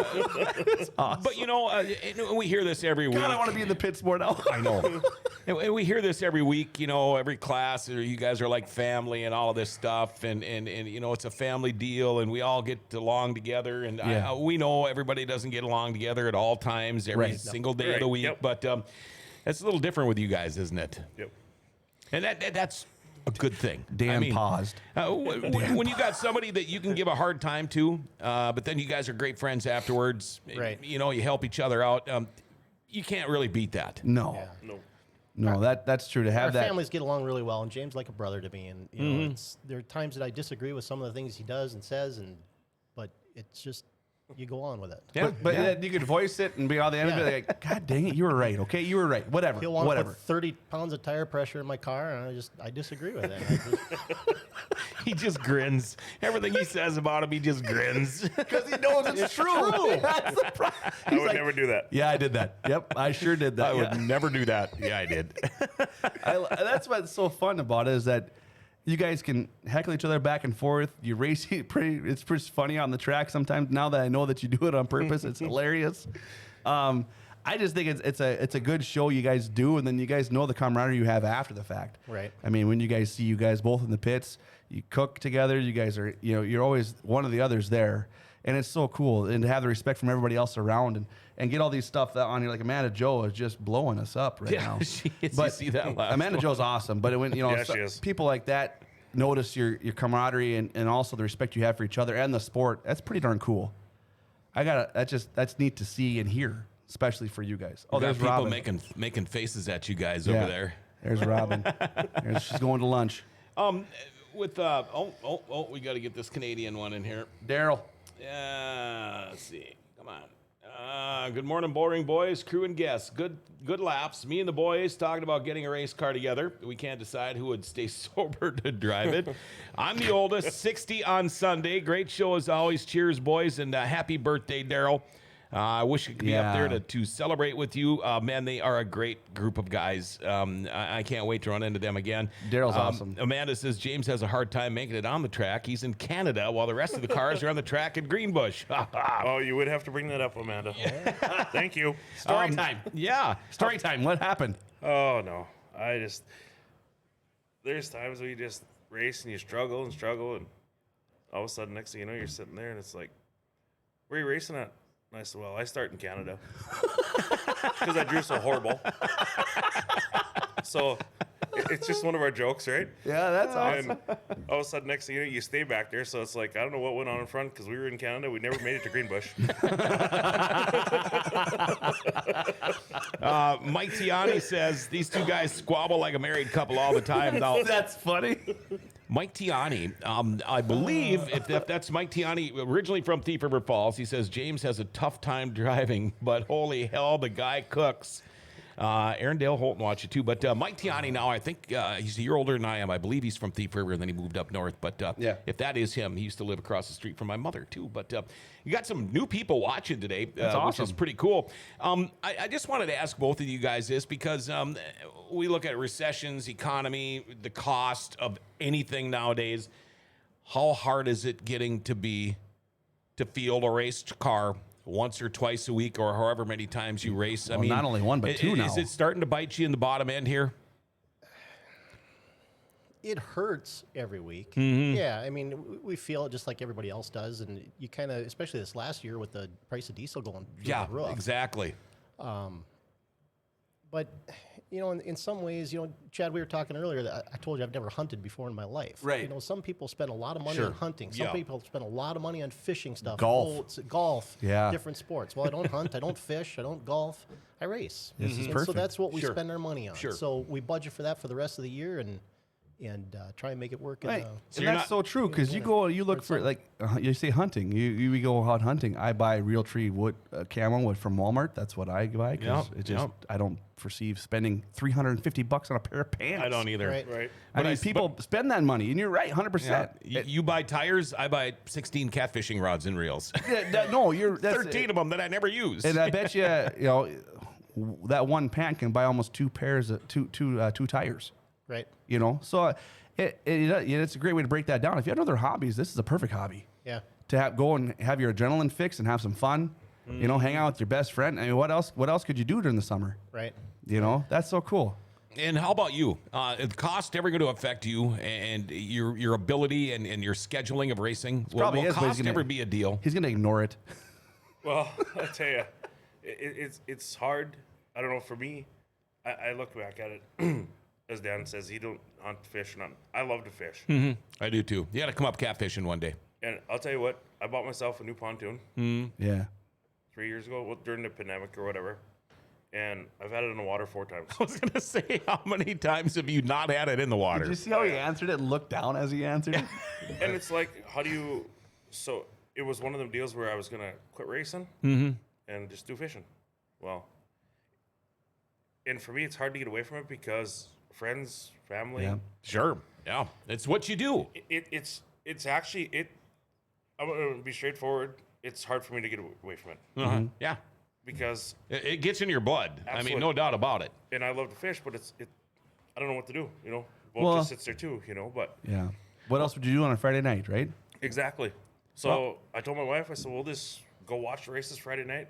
That's awesome. But and we hear this every week. God, I want to be in the pits more now. I know. And we hear this every week, every class, you guys are like family and all of this stuff. And it's a family deal and we all get along together. And Yeah. we know everybody doesn't get along together at all times, every Right. single day of Right. the week. Yep. But it's a little different with you guys, isn't it? Yep. And that's a good thing. Dan paused. When you got somebody that you can give a hard time to, but then you guys are great friends afterwards, Right. You help each other out. You can't really beat that. No, Yeah. No. that's true. To Our have that, families get along really well, and James like a brother to me. And there are times that I disagree with some of the things he does and says, but it's just you go on with it. Yeah. but you could voice it and be on the end of it like, God dang it, you were right. Okay, you were right. Whatever, He'll want to whatever. put 30 pounds of tire pressure in my car, and I disagree with it. He just grins. Everything he says about him, he just grins. Because he knows it's true. That's the problem. I would never do that. Yeah, I did that. Yep, I sure did that. I would Yeah. never do that. Yeah, I did. That's what's so fun about it is that you guys can heckle each other back and forth. You race it's pretty funny on the track sometimes. Now that I know that you do it on purpose, it's hilarious. I just think it's a good show you guys do, and then you guys know the camaraderie you have after the fact. Right. I mean, when you guys see you guys both in the pits, you cook together. You guys are you're always one of the others there. And it's so cool. And to have the respect from everybody else around and get all these stuff that on here. Like Amanda Joe is just blowing us up right now. She is. But you see that last Amanda one. Joe's awesome. But when, you know, Yeah, she is. people like that notice your camaraderie and also the respect you have for each other and the sport, that's pretty darn cool. That's neat to see and hear, especially for you guys. Oh, We got there's people Robin. making faces at you guys Yeah. over there. There's Robin. She's going to lunch. With we got to get this Canadian one in here. Daryl. Yeah, let's see. Come on. Good morning, boring boys, crew and guests. Good laps. Me and the boys talking about getting a race car together. We can't decide who would stay sober to drive it. I'm the oldest, 60 on Sunday. Great show as always. Cheers, boys, and happy birthday, Daryl. I wish I could be up there to celebrate with you. Man, they are a great group of guys. I can't wait to run into them again. Daryl's awesome. Amanda says James has a hard time making it on the track. He's in Canada while the rest of the cars are on the track in Greenbush. Oh, you would have to bring that up, Amanda. Thank you. Story time. Yeah. Story time. What happened? Oh, no. There's times where you just race and you struggle, and all of a sudden, next thing you know, you're sitting there and it's like, where are you racing at? And I said, well, I start in Canada because I drew so horrible. So it's just one of our jokes, right? Yeah, that's awesome. And all of a sudden, next thing you know, you stay back there. So it's like, I don't know what went on in front because we were in Canada. We never made it to Greenbush. Mike Tiani says these two guys squabble like a married couple all the time. Now, That's funny. Mike Tiani, I believe, if that's Mike Tiani, originally from Thief River Falls, he says James has a tough time driving, but holy hell, the guy cooks. Aaron Dale Holton watch it too, but Mike Tiani now, I think he's a year older than I am. I believe he's from Thief River, and then he moved up north. But if that is him, he used to live across the street from my mother too. But you got some new people watching today, which awesome. is pretty cool. I just wanted to ask both of you guys this because we look at recessions, economy, the cost of anything nowadays. How hard is it getting to field a raced car once or twice a week or however many times you race? I mean, not only one, but two now. Is it starting to bite you in the bottom end here? It hurts every week. Mm-hmm. Yeah, I mean, we feel it just like everybody else does, and you kind of, especially this last year with the price of diesel going through Yeah, the roof. exactly. But you know, in some ways, you know, Chad, we were talking earlier that I told you I've never hunted before in my life. Right. You know, some people spend a lot of money Sure. on hunting. Some Yeah. people spend a lot of money on fishing stuff. Golf. Boats, golf. Yeah. Different sports. Well, I don't hunt. I don't fish. I don't golf. I race. This is And perfect. so that's what we Sure. spend our money on. Sure. So we budget for that for the rest of the year and try and make it work. Right. So And you're that's not- so true because you look for summer. like you say hunting. We go out hunting. I buy real tree wood camo wood from Walmart. That's what I buy because Yep, it just I don't perceive spending $350 on a pair of pants. I don't either. Right. Right. I But mean, people spend that money, and you're right, 100%. You buy tires, I buy 16 catfishing rods and reels. No, you're that's 13 of them that I never use. And I bet you, that one pant can buy almost two pairs of two tires. Right. You know, so it's a great way to break that down. If you have other hobbies, this is a perfect hobby Yeah. to go and have your adrenaline fix and have some fun. You know, hang out with your best friend. I mean, what else could you do during the summer? Right. You know, that's so cool. And how about you? Is the cost ever going to affect you and your ability and your scheduling of racing? probably will is, but he's cost gonna- ever be a deal? He's gonna ignore it. Well, I tell you, it's hard. I don't know. For me, I look back at it. As Dan says, he don't hunt, fish, none. I love to fish. I do too. You got to come up catfishing one day. And I'll tell you what, I bought myself a new pontoon Yeah. 3 years ago during the pandemic or whatever. And I've had it in the water 4 times. I was going to say, how many times have you not had it in the water? Did you see how he answered it and looked down as he answered it? And it's like, how do you... So it was one of them deals where I was going to quit racing and just do fishing. Well, and for me, it's hard to get away from it because friends, family... Yeah. Sure. Yeah. It's what you do. It's actually... I'm going to be straightforward. It's hard for me to get away from it. Uh-huh. Yeah. Because... It gets in your blood. I mean, Absolutely. no doubt about it. And I love to fish, but I don't know what to do, you know? Boat Well- just sits there too, you know? But... Yeah. What else would you do on a Friday night, right? Exactly. So I told my wife, I said, we'll just go watch the races Friday night.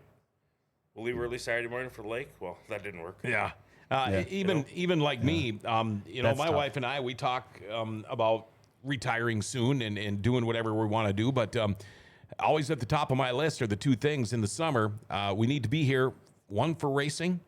We'll leave early Saturday morning for the lake. Well, that didn't work. Yeah. Yeah. Even like me, That's my tough. wife and I, we talk about retiring soon and doing whatever we want to do. But always at the top of my list are the two things in the summer. We need to be here, 1 for racing,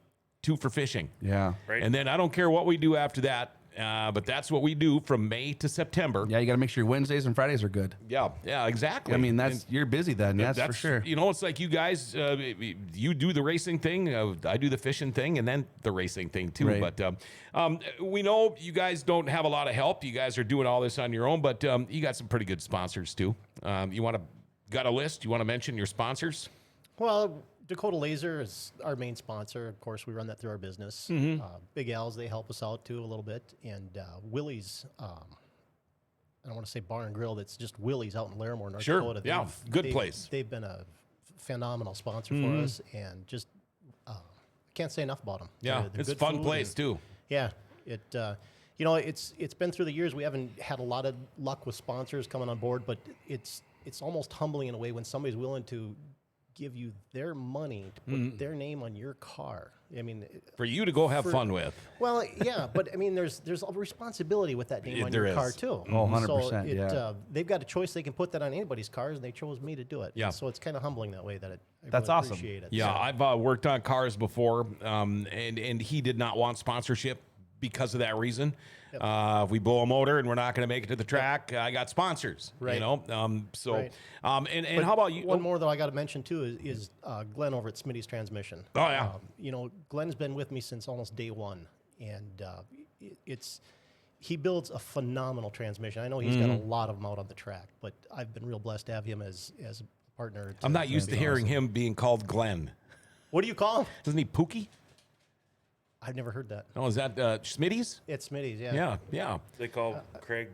2 for fishing. Yeah. Right. And then I don't care what we do after that, but that's what we do from May to September. Yeah, you got to make sure your Wednesdays and Fridays are good. Yeah, exactly. I mean, you're busy then. That's for sure. You know, it's like you guys, you do the racing thing, I do the fishing thing, and then the racing thing too. Right. But we know you guys don't have a lot of help. You guys are doing all this on your own, but you got some pretty good sponsors too. Got a list? You want to mention your sponsors? Well, Dakota Laser is our main sponsor. Of course, we run that through our business. Big Al's, they help us out too a little bit. And Willie's, I don't want to say bar and grill, that's just Willie's out in Larimore, North Sure. Dakota. Yeah, good place. They've been a phenomenal sponsor for us, and just can't say enough about them. Yeah, it's a fun place too. Yeah, it's been through the years. We haven't had a lot of luck with sponsors coming on board, but it's almost humbling in a way when somebody's willing to give you their money to put their name on your car. I mean, For you to go have fun with. well, yeah, but I mean, there's a responsibility with that name on There your car is. too. Oh, 100%, So yeah. they've got a choice; they can put that on anybody's cars, and they chose me to do it. Yeah. So it's kind of humbling that way. I That's really awesome. Appreciate it. Yeah, So, I've worked on cars before, and he did not want sponsorship because of that reason. If we blow a motor and we're not going to make it to the track, I got sponsors. Right. You know, Right. And how about you? One more that I got to mention too is Glenn over at Smitty's Transmission. Oh, yeah. Glenn's been with me since almost day one, and he builds a phenomenal transmission. I know he's got a lot of them out on the track, but I've been real blessed to have him as a partner. I'm not used to hearing him being called Glenn. What do you call him? Isn't he Pookie? I've never heard that. Oh, is that Smitty's? It's Smitty's, yeah. Yeah. They call Craig.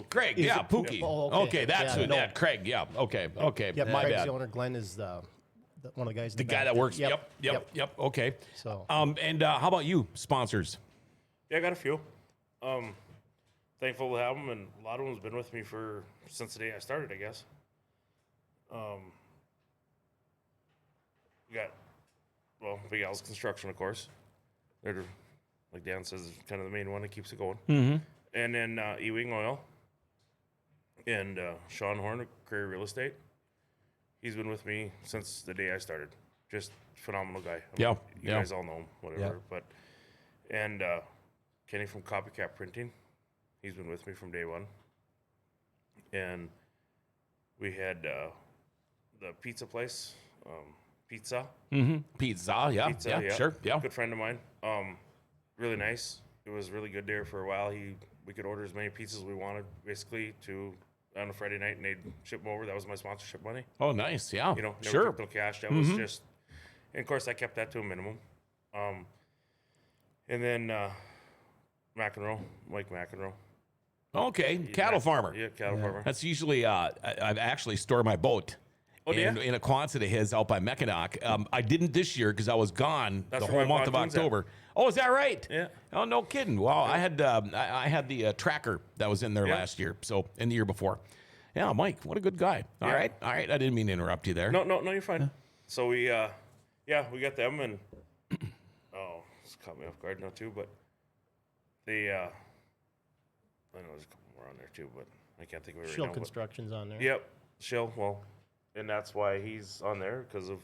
Craig, Is yeah, it- Pookie. Oh, okay. That's Yeah, who. no. Yeah, Craig. Yeah, okay. Yep, My Craig's bad. the owner. Glenn is one of the guys. in The guy back that there. works. Yep. Okay. So- and how about you, sponsors? Yeah, I got a few. Thankful to have them, and a lot of them's been with me since the day I started, I guess. We got Big Al's Construction, of course. They're, like Dan says, kind of the main one that keeps it going. Mm-hmm. And then Ewing Oil and Sean Horn of Career Real Estate. He's been with me since the day I started. Just phenomenal guy. Yeah, You yeah. guys all know him, whatever. And Kenny from Copycat Printing. He's been with me from day one. And we had the pizza place, Pizza. Pizza. Yeah. Pizza, yeah. Sure. Yeah. Good friend of mine. Really nice. It was really good there for a while. We could order as many pizzas as we wanted, basically, on a Friday night, and they'd ship them over. That was my sponsorship money. Oh, nice. Yeah. Never Sure. took no cash. That was just, and of course, I kept that to a minimum. And then Mike McEnroe. Okay. Cattle farmer. Yeah, cattle farmer. That's usually I've actually stored my boat. Oh, yeah? in a Quonset of his out by Mackinac. I didn't this year because I was gone That's the where whole my month of pontoon's at. October. Oh, is that right? Yeah. Oh, no kidding. Wow, I had the tracker that was in there Yeah. last year, so in the year bore. Yeah, Mike, what a good guy. All Yeah. right. I didn't mean to interrupt you there. No, you're fine. So we got them, and it's caught me off guard now too. But I know there's a couple more on there too, but I can't think of it right Shill now. but- Construction's on there. Yep, Shill. Well, and that's why he's on there because of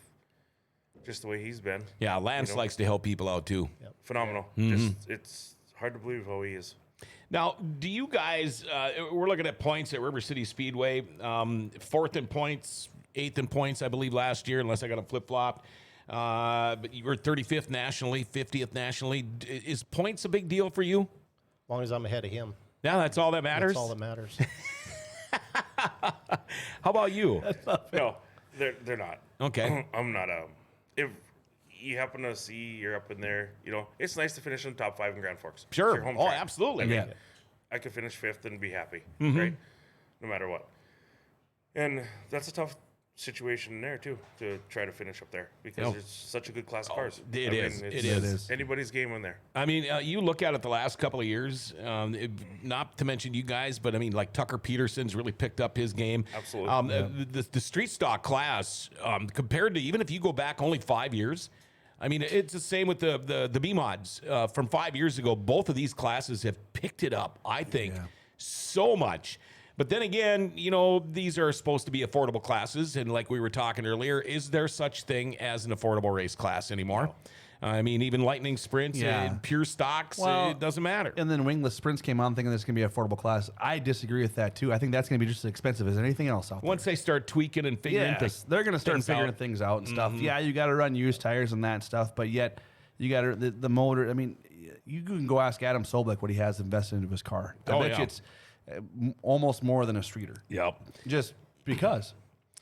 just the way he's been. Yeah, Lance likes to help people out too. Phenomenal. Just it's hard to believe how he is. Now, do you guys? We're looking at points at River City Speedway. 4th in points, 8th in points, I believe, last year, unless I got a flip flop. But you were 35th nationally, 50th nationally. Is points a big deal for you? As long as I'm ahead of him, Yeah, that's all that matters. that's all that matters. How about you? No, they're not. Okay. I'm not if you happen to see you're up in there, it's nice to finish in the top 5 in Grand Forks. It's Sure. your home Oh, track. absolutely. I mean, Yeah. I could finish 5th and be happy, right? No matter what. And that's a tough situation in there too to try to finish up there because Yeah. it's such a good class of cars. it is. It is. It's anybody's game in there. I mean, you look at it the last couple of years, not to mention you guys, but I mean, like Tucker Peterson's really picked up his game. Absolutely. The street stock class, compared to even if you go back only 5 years, I mean, it's the same with the B mods from 5 years ago. Both of these classes have picked it up, I think, so much. But then again, you know, these are supposed to be affordable classes. And like we were talking earlier, is there such thing as an affordable race class anymore? I mean, even lightning sprints, pure stocks, it doesn't matter. And then wingless sprints came out thinking this is going to be an affordable class. I disagree with that, too. I think that's going to be just as expensive as anything else out there. Once they start tweaking and figuring things, they're going to start figuring things out and stuff. Yeah, you got to run used tires and that and stuff, but yet you got to, the motor, I mean, you can go ask Adam Sobek what he has invested into his car. I bet you it's almost more than a streeter. Yep. Just because.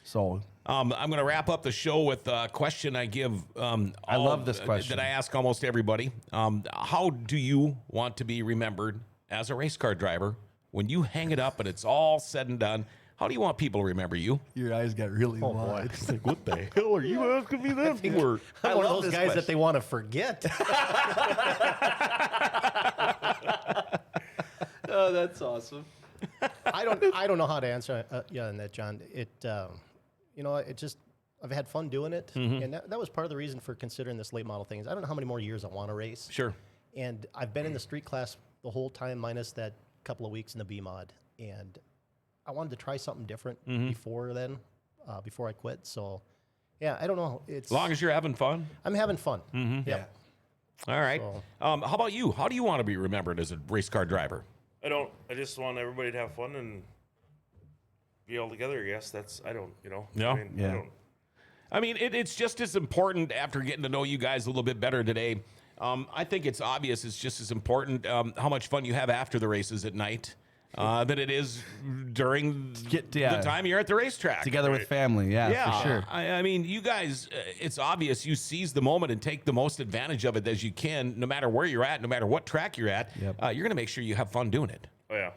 So... I'm going to wrap up the show with a question I give. I love this question that I ask almost everybody. How do you want to be remembered as a race car driver when you hang it up and it's all said and done? How do you want people to remember you? Your eyes got really wide. It's like, what the hell are you asking me that for? I'm one of those guys that they want to forget. Oh, that's awesome. I don't know how to answer on that, John. You know, I've had fun doing it, and that was part of the reason for considering this late model thing. Is I don't know how many more years I want to race. Sure. And I've been in the street class the whole time, minus that couple of weeks in the B mod, and I wanted to try something different before then, before I quit. So, yeah, I don't know. As long as you're having fun. I'm having fun. Yeah. All right. So, how about you? How do you want to be remembered as a race car driver? I don't. I just want everybody to have fun and be all together. I guess I don't. You know. Yeah. I don't. I mean, it's just as important after getting to know you guys a little bit better today. I think it's obvious. It's just as important how much fun you have after the races at night than it is during the time you're at the racetrack. Together with family, for sure. I mean, you guys, it's obvious you seize the moment and take the most advantage of it as you can, no matter where you're at, no matter what track you're at. Yep. You're going to make sure you have fun doing it. Oh yeah.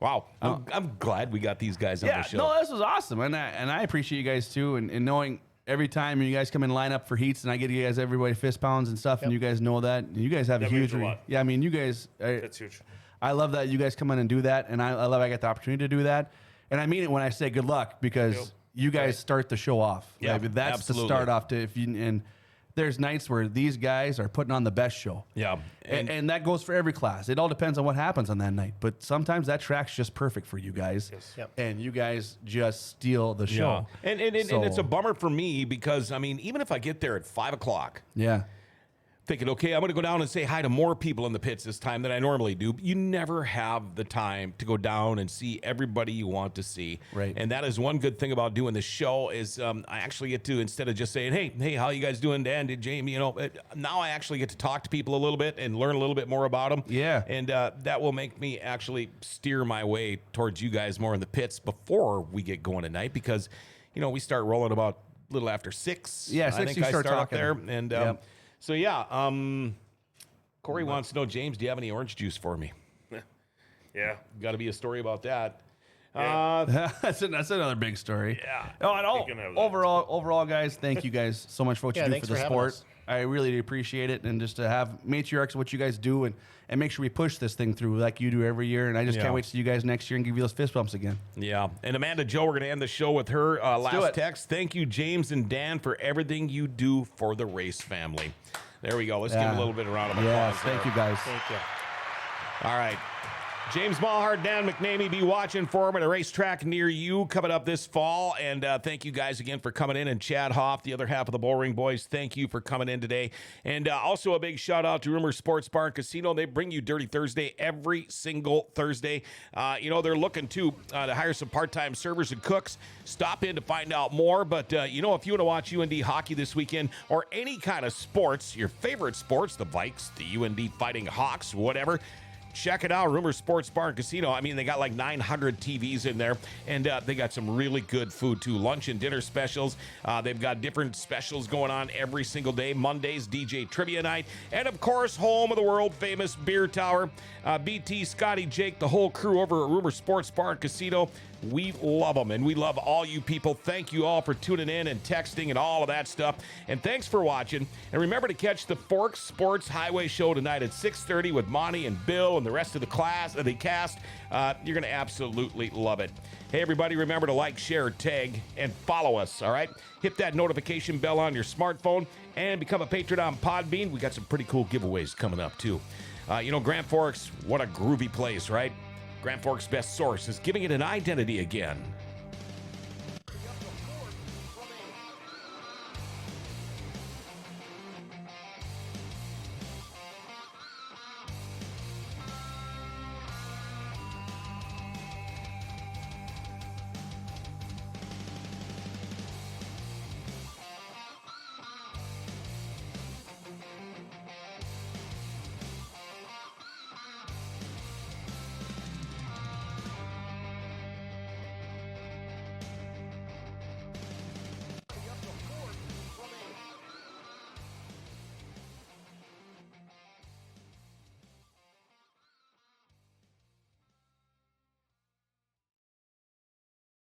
Wow. I'm glad we got these guys on the show. No, this was awesome. And I appreciate you guys, too, and knowing every time you guys come in line up for heats and I get you guys everybody fist pounds and stuff, and you guys know that. And you guys have a huge... means a lot. Yeah, I mean, you guys... That's huge. I love that you guys come in and do that, and I love I get the opportunity to do that. And I mean it when I say good luck, because you guys start the show off. Yeah, Like, that's absolutely. the start off to... And there's nights where these guys are putting on the best show. Yeah. And that goes for every class. It all depends on what happens on that night. But sometimes that track's just perfect for you guys. Yes. Yep. And you guys just steal the show. And it's a bummer for me because, I mean, even if I get there at 5 o'clock, Yeah. thinking, okay, I'm going to go down and say hi to more people in the pits this time than I normally do. You never have the time to go down and see everybody you want to see. Right. And that is one good thing about doing this show is I actually get to, instead of just saying, hey, how you guys doing, Dan, did Jamie, now I actually get to talk to people a little bit and learn a little bit more about them. Yeah. And that will make me actually steer my way towards you guys more in the pits before we get going tonight because, we start rolling about a little after 6. Yeah, I 6 think you I start start up talking. there. And Yep. so, yeah, Corey wants to know, James, do you have any orange juice for me? Yeah. Got to be a story about that. Yeah. that's another big story. Yeah. Oh, and You can have that. overall, guys, thank you guys so much for what you do thanks for the for having sport. us. I really appreciate it, and just to have matriarchs of what you guys do, and make sure we push this thing through like you do every year. And I just Yeah. can't wait to see you guys next year and give you those fist bumps again. Yeah. And Amanda Joe, we're going to end the show with her do last it. text. Thank you, James and Dan, for everything you do for the race family. There we go. Let's give a little bit of round of applause. Yes, thank there. you guys. Thank you. All right. James Maher, Dan McNamee, be watching for him at a racetrack near you coming up this fall. And thank you guys again for coming in. And Chad Hoff, the other half of the Bullring Boys, thank you for coming in today. And also a big shout out to Rumor Sports Bar and Casino. They bring you Dirty Thursday every single Thursday. They're looking to hire some part-time servers and cooks. Stop in to find out more. But, if you want to watch UND hockey this weekend or any kind of sports, your favorite sports, the Vikes, the UND Fighting Hawks, whatever, check it out, Rumor Sports Bar and Casino. I mean, they got like 900 TVs in there, and they got some really good food, too. Lunch and dinner specials. They've got different specials going on every single day. Mondays, DJ Trivia Night. And, of course, home of the world-famous Beer Tower. BT, Scotty, Jake, the whole crew over at Rumor Sports Bar and Casino. We love them, and we love all you people. Thank you all for tuning in and texting and all of that stuff. And thanks for watching. And remember to catch the Forks Sports Highway Show tonight at 6:30 with Monty and Bill and the rest of the cast. You're going to absolutely love it. Hey, everybody, remember to like, share, tag, and follow us, all right? Hit that notification bell on your smartphone and become a patron on Podbean. We got some pretty cool giveaways coming up, too. Grand Forks, what a groovy place, right? Grand Forks' best source is giving it an identity again.